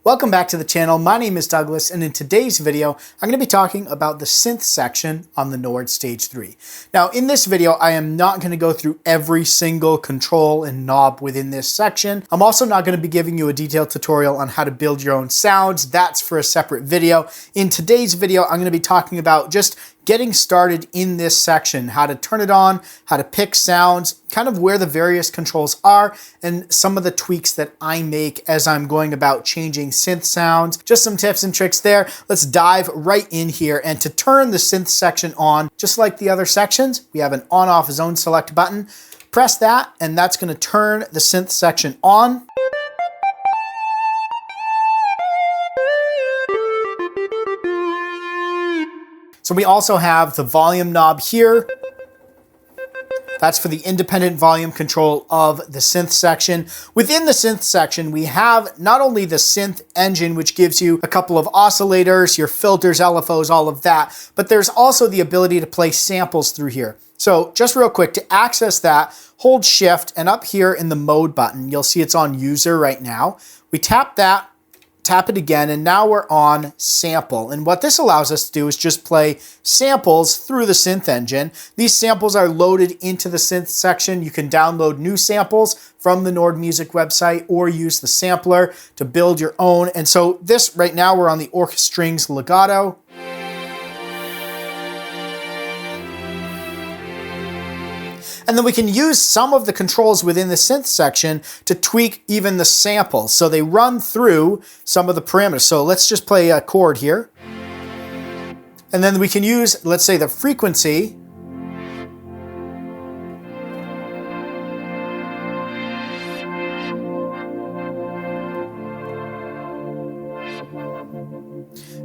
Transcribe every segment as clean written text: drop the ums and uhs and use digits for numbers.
Welcome back to the channel. My name is Douglas, and in today's video, I'm going to be talking about the synth section on the Nord Stage 3. Now, in this video, I am not going to go through every single control and knob within this section. I'm also not going to be giving you a detailed tutorial on how to build your own sounds. That's for a separate video. In today's video, I'm going to be talking about just getting started in this section, how to turn it on, how to pick sounds, kind of where the various controls are, and some of the tweaks that I make as I'm going about changing synth sounds. Just some tips and tricks there. Let's dive right in here. And to turn the synth section on, just like the other sections, we have an on-off zone select button. Press that, and that's going to turn the synth section on. So we also have the volume knob here. That's for the independent volume control of the synth section. Within the synth section, we have not only the synth engine, which gives you a couple of oscillators, your filters, LFOs, all of that, but there's also the ability to play samples through here. So just real quick, to access that, hold Shift, and up here in the mode button, you'll see it's on user right now. We tap that, tap it again, and now we're on sample. And what this allows us to do is just play samples through the synth engine. These samples are loaded into the synth section. You can download new samples from the Nord Music website or use the sampler to build your own. And so this right now, we're on the Orchestrings Legato. And then we can use some of the controls within the synth section to tweak even the samples. So they run through some of the parameters. So let's just play a chord here. And then we can use, let's say, the frequency.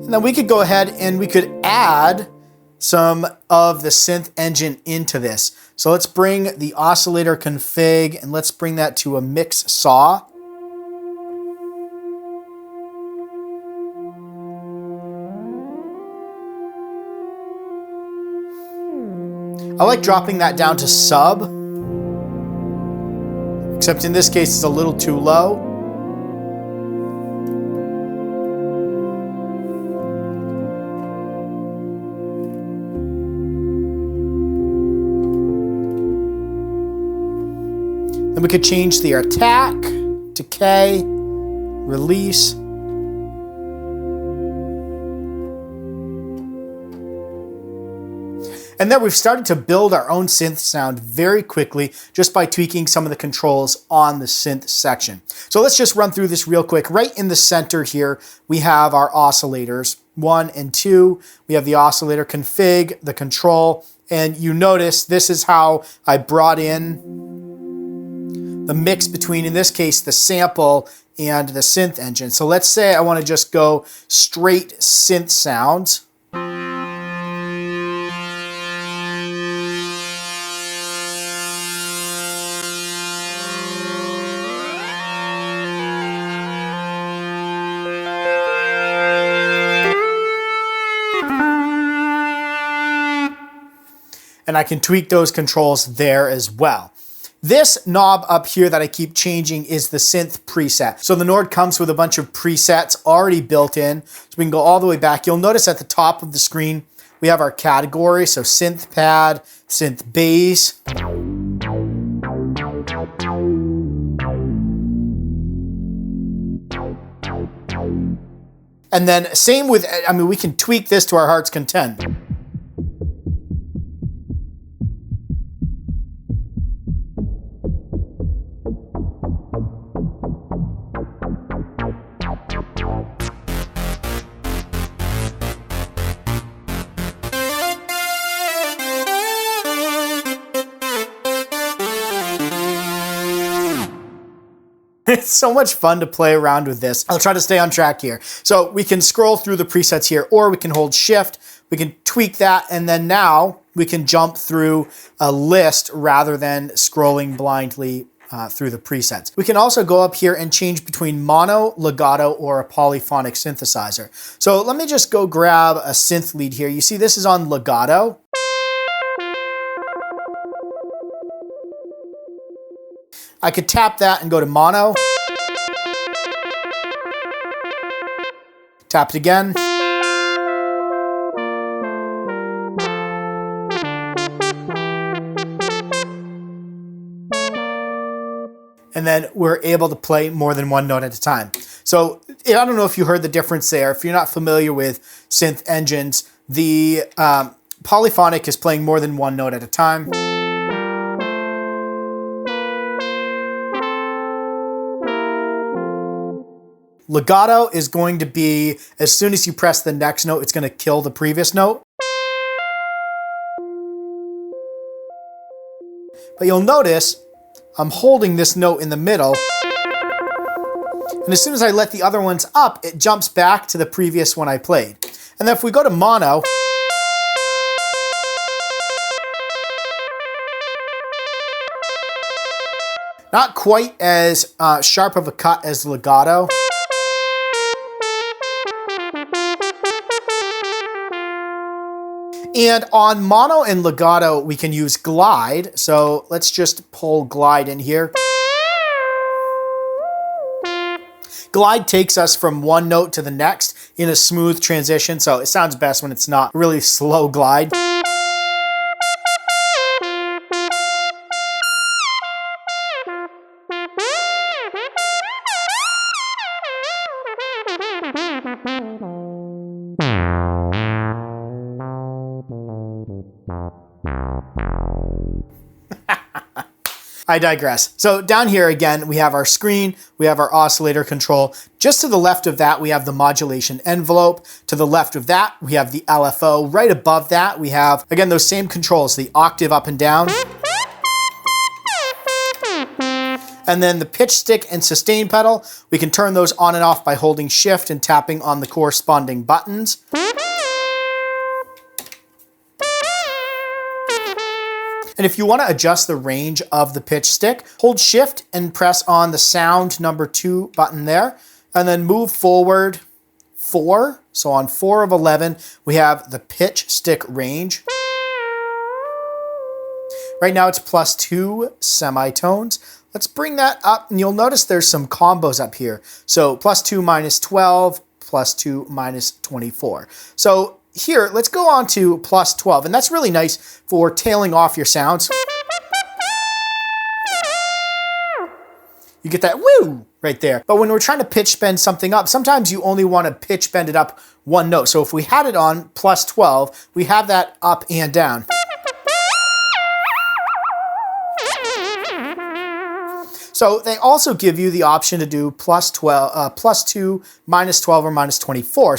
And then we could go ahead and we could add some of the synth engine into this. So let's bring the oscillator config and let's bring that to a mix saw. I like dropping that down to sub, except in this case it's a little too low. Then we could change the attack, decay, release. And then we've started to build our own synth sound very quickly just by tweaking some of the controls on the synth section. So let's just run through this real quick. Right in the center here, we have our oscillators, 1 and 2. We have the oscillator config, the control, and you notice this is how I brought in the mix between, in this case, the sample and the synth engine. So let's say I want to just go straight synth sounds. And I can tweak those controls there as well. This knob up here that I keep changing is the synth preset. So the Nord comes with a bunch of presets already built in. So we can go all the way back. You'll notice at the top of the screen, we have our category. So synth pad, synth bass. And then same with, I mean, we can tweak this to our heart's content. It's so much fun to play around with this. I'll try to stay on track here. So we can scroll through the presets here, or we can hold Shift, we can tweak that, and then now we can jump through a list rather than scrolling blindly through the presets. We can also go up here and change between mono, legato, or a polyphonic synthesizer. So let me just go grab a synth lead here. You see this is on legato. I could tap that and go to mono. Tap it again. And then we're able to play more than one note at a time. So I don't know if you heard the difference there. If you're not familiar with synth engines, the polyphonic is playing more than one note at a time. Legato is going to be, as soon as you press the next note, it's going to kill the previous note. But you'll notice I'm holding this note in the middle. And as soon as I let the other ones up, it jumps back to the previous one I played. And then if we go to mono, not quite as sharp of a cut as legato. And on mono and legato, we can use glide. So let's just pull glide in here. Glide takes us from one note to the next in a smooth transition. So it sounds best when it's not really slow glide. I digress. So down here again, we have our screen, we have our oscillator control. Just to the left of that, we have the modulation envelope. To the left of that, we have the LFO. Right above that, we have, again, those same controls, the octave up and down. And then the pitch stick and sustain pedal, we can turn those on and off by holding shift and tapping on the corresponding buttons. And if you want to adjust the range of the pitch stick, hold shift and press on the sound number 2 button there, and then move forward 4. So on 4 of 11, we have the pitch stick range. Right now it's +2 semitones. Let's bring that up, and you'll notice there's some combos up here. So +2 -12, +2 -24. So here, let's go on to +12, and that's really nice for tailing off your sounds. You get that woo right there. But when we're trying to pitch bend something up, sometimes you only want to pitch bend it up one note. So if we had it on +12, we have that up and down. So they also give you the option to do +12, +2, -12, or -24.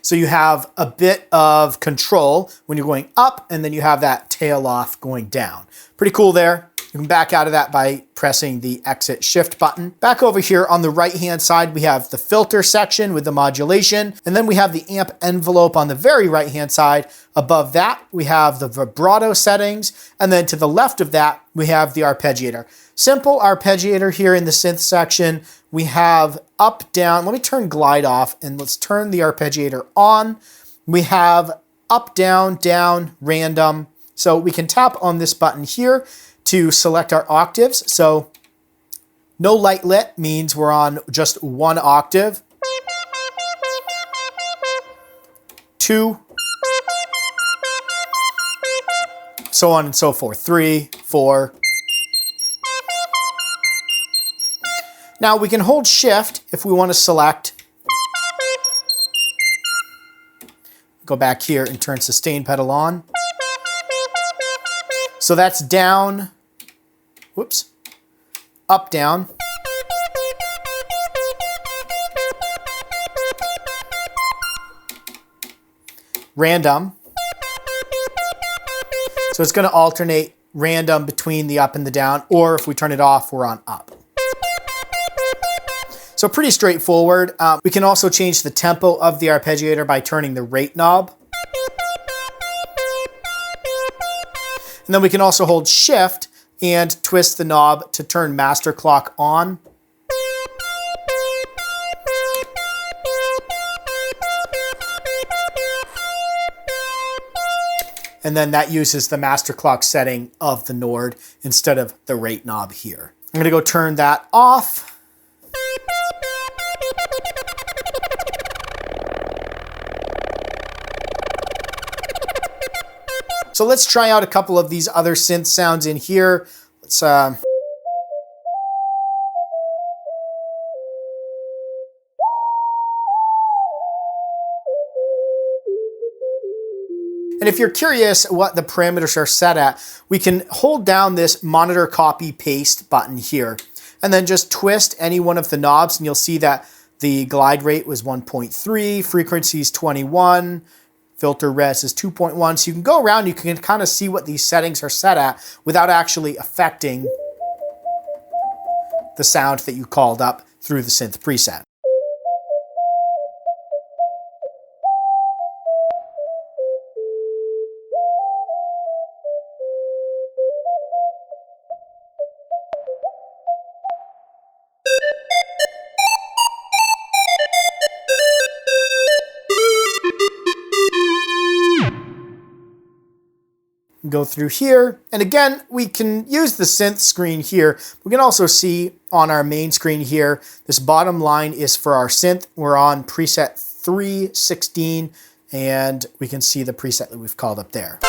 So you have a bit of control when you're going up, and then you have that tail off going down. Pretty cool there. You can back out of that by pressing the exit shift button. Back over here on the right-hand side, we have the filter section with the modulation, and then we have the amp envelope on the very right-hand side. Above that, we have the vibrato settings, and then to the left of that, we have the arpeggiator. Simple arpeggiator here in the synth section. We have up, down. Let me turn glide off, and let's turn the arpeggiator on. We have up, down, down, random. So we can tap on this button here to select our octaves. So no light lit means we're on just one octave. 2, so on and so forth. 3, 4. Now we can hold shift if we want to select. Go back here and turn sustain pedal on. So that's down, whoops, up, down. Random. So it's going to alternate random between the up and the down, or if we turn it off, we're on up. So pretty straightforward. We can also change the tempo of the arpeggiator by turning the rate knob. And then we can also hold shift and twist the knob to turn master clock on. and then that uses the master clock setting of the Nord instead of the rate knob here. I'm gonna go turn that off. So let's try out a couple of these other synth sounds in here. Let's And if you're curious what the parameters are set at, we can hold down this monitor copy paste button here and then just twist any one of the knobs and you'll see that the glide rate was 1.3, frequency is 21, filter res is 2.1. So you can go around, you can kind of see what these settings are set at without actually affecting the sound that you called up through the synth preset. Go through here, and again, we can use the synth screen here. We can also see on our main screen here, this bottom line is for our synth. We're on preset 316, and we can see the preset that we've called up there.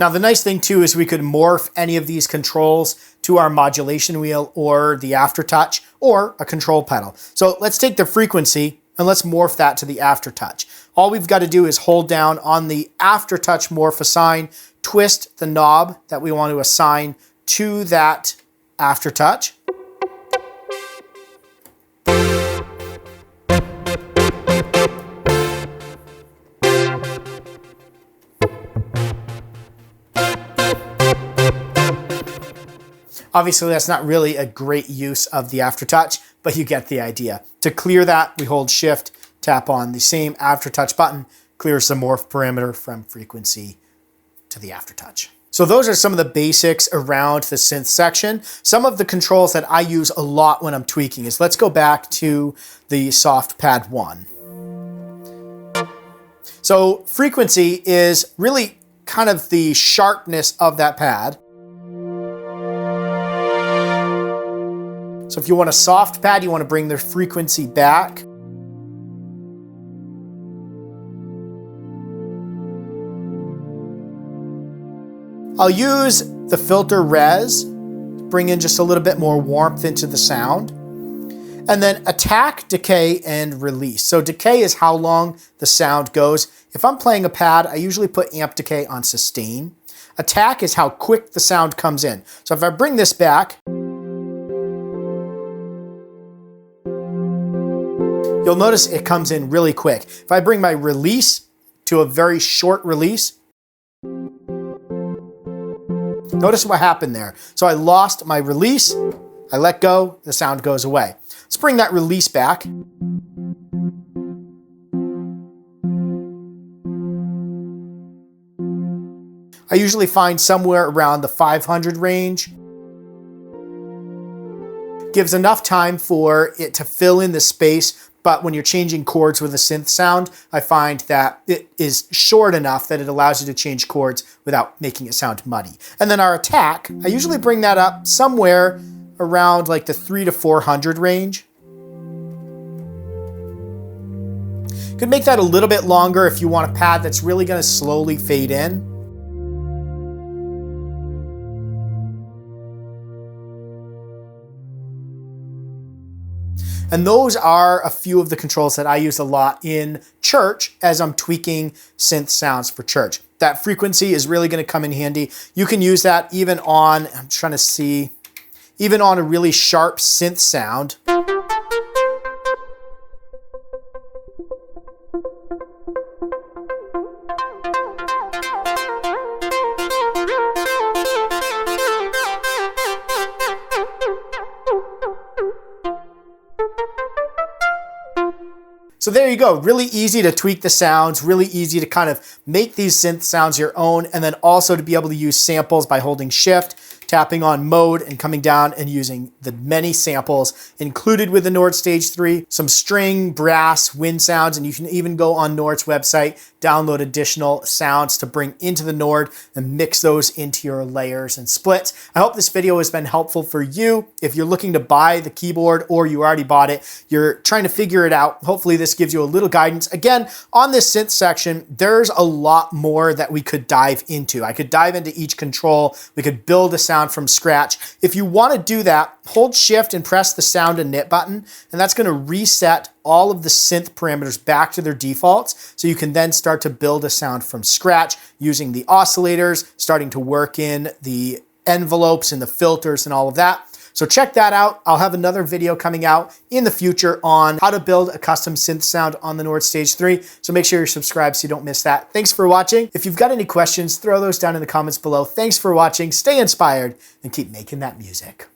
Now the nice thing too is we could morph any of these controls to our modulation wheel or the aftertouch or a control pedal. So let's take the frequency and let's morph that to the aftertouch. All we've got to do is hold down on the aftertouch morph assign, twist the knob that we want to assign to that aftertouch. Obviously, that's not really a great use of the aftertouch, but you get the idea. To clear that, we hold Shift, tap on the same aftertouch button, clears the morph parameter from frequency to the aftertouch. So those are some of the basics around the synth section. Some of the controls that I use a lot when I'm tweaking is, let's go back to the soft pad 1. So frequency is really kind of the sharpness of that pad. So if you want a soft pad, you want to bring the frequency back. I'll use the filter res, bring in just a little bit more warmth into the sound. And then attack, decay, and release. So decay is how long the sound goes. If I'm playing a pad, I usually put amp decay on sustain. Attack is how quick the sound comes in. So if I bring this back, you'll notice it comes in really quick. If I bring my release to a very short release, notice what happened there. So I lost my release, I let go, the sound goes away. Let's bring that release back. I usually find somewhere around the 500 range. Gives enough time for it to fill in the space. But when you're changing chords with a synth sound, I find that it is short enough that it allows you to change chords without making it sound muddy. And then our attack, I usually bring that up somewhere around like the 300 to 400 range. Could make that a little bit longer if you want a pad that's really going to slowly fade in. And those are a few of the controls that I use a lot in church as I'm tweaking synth sounds for church. that frequency is really going to come in handy. You can use that even on, I'm trying to see, even on a really sharp synth sound. So there you go, really easy to tweak the sounds, really easy to kind of make these synth sounds your own, and then also to be able to use samples by holding Shift, tapping on mode and coming down and using the many samples included with the Nord Stage 3, some string, brass, wind sounds, and you can even go on Nord's website, download additional sounds to bring into the Nord and mix those into your layers and splits. I hope this video has been helpful for you. If you're looking to buy the keyboard or you already bought it, you're trying to figure it out. Hopefully this gives you a little guidance. Again, on this synth section, there's a lot more that we could dive into. I could dive into each control. We could build a sound from scratch. If you want to do that, hold Shift and press the sound init button, and that's going to reset all of the synth parameters back to their defaults, so you can then start to build a sound from scratch using the oscillators, starting to work in the envelopes and the filters and all of that. So check that out. I'll have another video coming out in the future on how to build a custom synth sound on the Nord Stage 3. So make sure you're subscribed so you don't miss that. Thanks for watching. If you've got any questions, throw those down in the comments below. Thanks for watching. Stay inspired and keep making that music.